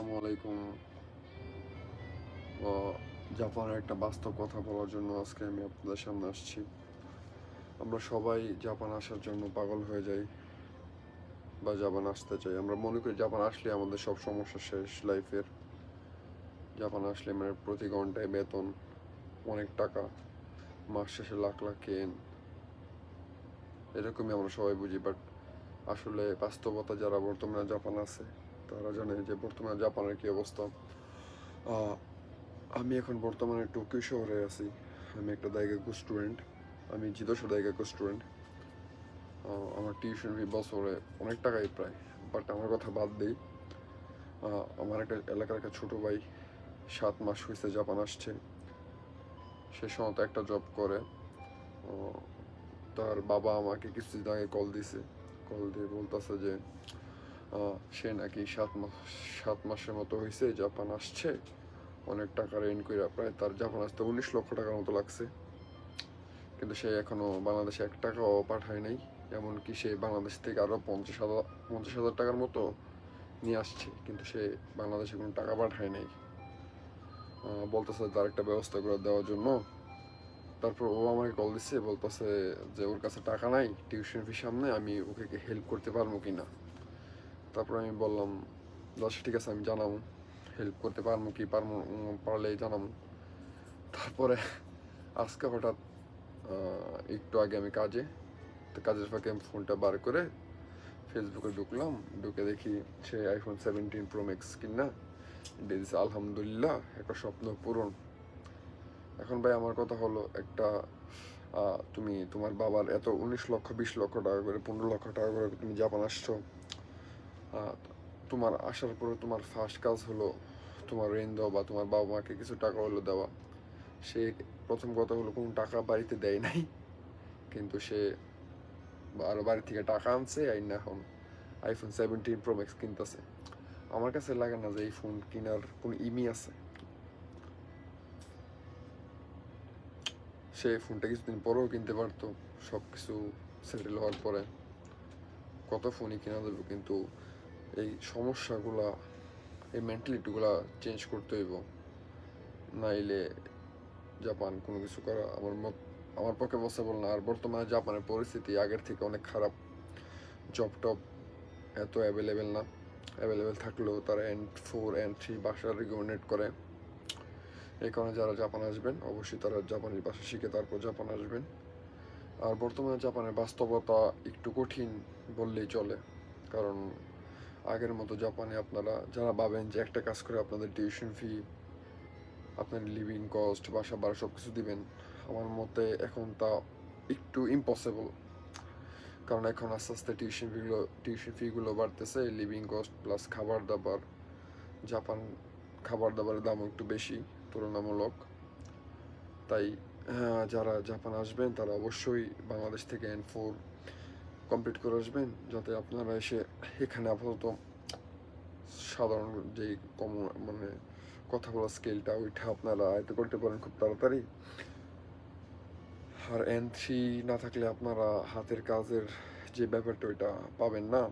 আসসালামু আলাইকুম। জাপানের একটা বাস্তব কথা বলার জন্য আজকে আমি আপনাদের সামনে আসছি। আমরা সবাই জাপান আসার জন্য পাগল হয়ে যাই বা জাপান আসতে চাই। আমরা মনে করি জাপান আসলে আমাদের সব সমস্যা শেষ লাইফের। জাপান আসলে মানে প্রতি ঘন্টায় বেতন, অনেক টাকা, মাস শেষে লাখ লাখ কেন, এরকমই আমরা সবাই বুঝি। বাট আসলে বাস্তবতা যারা বর্তমানে জাপান আছে তারা জানে যে বর্তমানে জাপানের কী অবস্থা। আমি এখন বর্তমানে টোকিও শহরে আছি। আমি একটা দাইগাকু স্টুডেন্ট। আমি জিদোশো দাইগাকু স্টুডেন্ট। আমার টিউশন ফি বছরে অনেক টাকাই প্রায়। বাট আমার কথা বাদ দিই, আমার একটা এলাকার একটা ছোটো ভাই 7 মাস হয়েছে জাপান আসছে। সে সময় একটা জব করে। তার বাবা আমাকে কিছুদিন আগে কল দিয়ে বলতেছে যে সে নাকি 7 মাসের মতো হয়েছে জাপান আসছে, অনেক টাকা রেন করে প্রায় তার জাপান আসতে 19 লক্ষ টাকার মতো লাগছে। কিন্তু সে এখনও বাংলাদেশে 1 টাকাও পাঠায় নাই। এমনকি সে বাংলাদেশ থেকে আরও 50,000 টাকার মতো নিয়ে আসছে, কিন্তু সে বাংলাদেশে কোনো টাকা পাঠায় নাই। বলতেছে তার একটা ব্যবস্থা করে দেওয়ার জন্য। তারপর ও আমাকে কল দিচ্ছে, বলতেছে যে ওর কাছে টাকা নাই, টিউশন ফি সামনে, আমি ওকে হেল্প করতে পারবো কি না। তারপর আমি বললাম আচ্ছা ঠিক আছে, আমি জানাবো হেল্প করতে পারবো কি পারলেই জানাবো। তারপরে আজকে হঠাৎ একটু আগে আমি কাজের ফাঁকে আমি ফোনটা বার করে ফেসবুকে ঢুকলাম, ঢুকে দেখি সে আইফোন 17 প্রো ম্যাক্স কিনা দিয়েছে। আলহামদুলিল্লাহ, একটা স্বপ্ন পূরণ। এখন ভাই আমার কথা হলো, একটা তুমি তোমার বাবার এত 19 লক্ষ 20 লক্ষ টাকা করে 15 লক্ষ টাকা করে তুমি জাপান আসছো। তোমার আসার পরে তোমার ফার্স্ট কাজ হলো তোমার ঋণ দেওয়া বা তোমার বাবা মাকে কিছু টাকা হলো দেওয়া। সে প্রথম কথা হলো কোনো টাকা বাড়িতে দেয় নাই, কিন্তু সে আরও বাড়ি থেকে টাকা আনছে আর না এখন আইফোন 17 প্রো ম্যাক্স কিনতেছে। আমার কাছে লাগে না যে এই ফোন কেনার কোনো ইমি আছে। সে ফোনটা কিছুদিন পরেও কিনতে পারতো, সব কিছু সেটেল হওয়ার পরে কত ফোনই কেনা যাবে। কিন্তু এই সমস্যাগুলা, এই মেন্টালিটিগুলা চেঞ্জ করতে হইব, নাইলে জাপান কোনো কিছু করা আমার পক্ষে পসিবল না। আর বর্তমানে জাপানের পরিস্থিতি আগের থেকে অনেক খারাপ। জব টব এত অ্যাভেলেবেল না, অ্যাভেলেবেল থাকলেও তারা N4 N3 ভাষা রেকমেন্ডেড করে। এই কারণে যারা জাপান আসবেন অবশ্যই তারা জাপানি ভাষা শিখে তারপর জাপান আসবেন। আর বর্তমানে জাপানের বাস্তবতা একটু কঠিন বললেই চলে, কারণ আগের মতো জাপানে আপনারা যারা ভাবেন যে একটা কাজ করে আপনাদের টিউশন ফি, আপনার লিভিং কস্ট, বাসা ভাড়া সব কিছু দিবেন, আমার মতে এখন তা একটু ইম্পসিবল। কারণ এখন আস্তে আস্তে টিউশন ফিগুলো বাড়তেছে, লিভিং কস্ট প্লাস খাবার দাবার। জাপান খাবার দাবারের দামও একটু বেশি তুলনামূলক। তাই যারা জাপান আসবেন তারা অবশ্যই বাংলাদেশ থেকে N4 কমপ্লিট করে আসবেন, যাতে আপনারা এসে এখানে আপাতত সাধারণ যেই মানে কথা বলার স্কিলটা ওইটা আপনারা আয়ত্ত করতে পারেন খুব তাড়াতাড়ি। আর N3 না থাকলে আপনারা হাতের কাজের যে ব্যাপারটা ওইটা পাবেন না।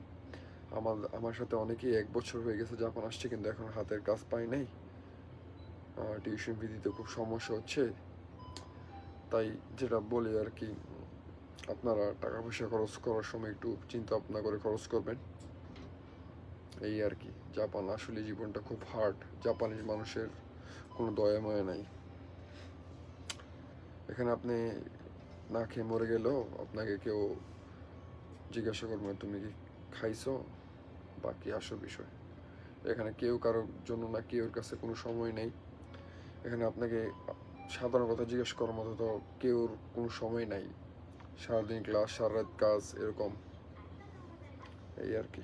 আমার সাথে অনেকেই 1 বছর হয়ে গেছে জাপান আসছে, কিন্তু এখন হাতের কাজ পাই নাই। টিউশন ফি দিতে খুব সমস্যা হচ্ছে। তাই যেটা বলি আর কি, আপনারা টাকা পয়সা খরচ করার সময় একটু চিন্তা ভাবনা করে খরচ করবেন, এই আর কি। জাপান আসলে জীবনটা খুব হার্ড। জাপানিজ মানুষের কোনো দয়া মায়া নাই। এখানে আপনি না খেয়ে মরে গেলেও আপনাকে কেউ জিজ্ঞাসা করবে তুমি কি খাইছো, বাকি আসো বিষয়। এখানে কেউ কারোর জন্য না, কেউর কাছে কোনো সময় নেই। এখানে আপনাকে সাধারণ কথা জিজ্ঞেস করার মতো তো কেউর কোনো সময় নাই। সারাদিন ক্লাস, সারা রাত কাজ, এরকম এই আর কি।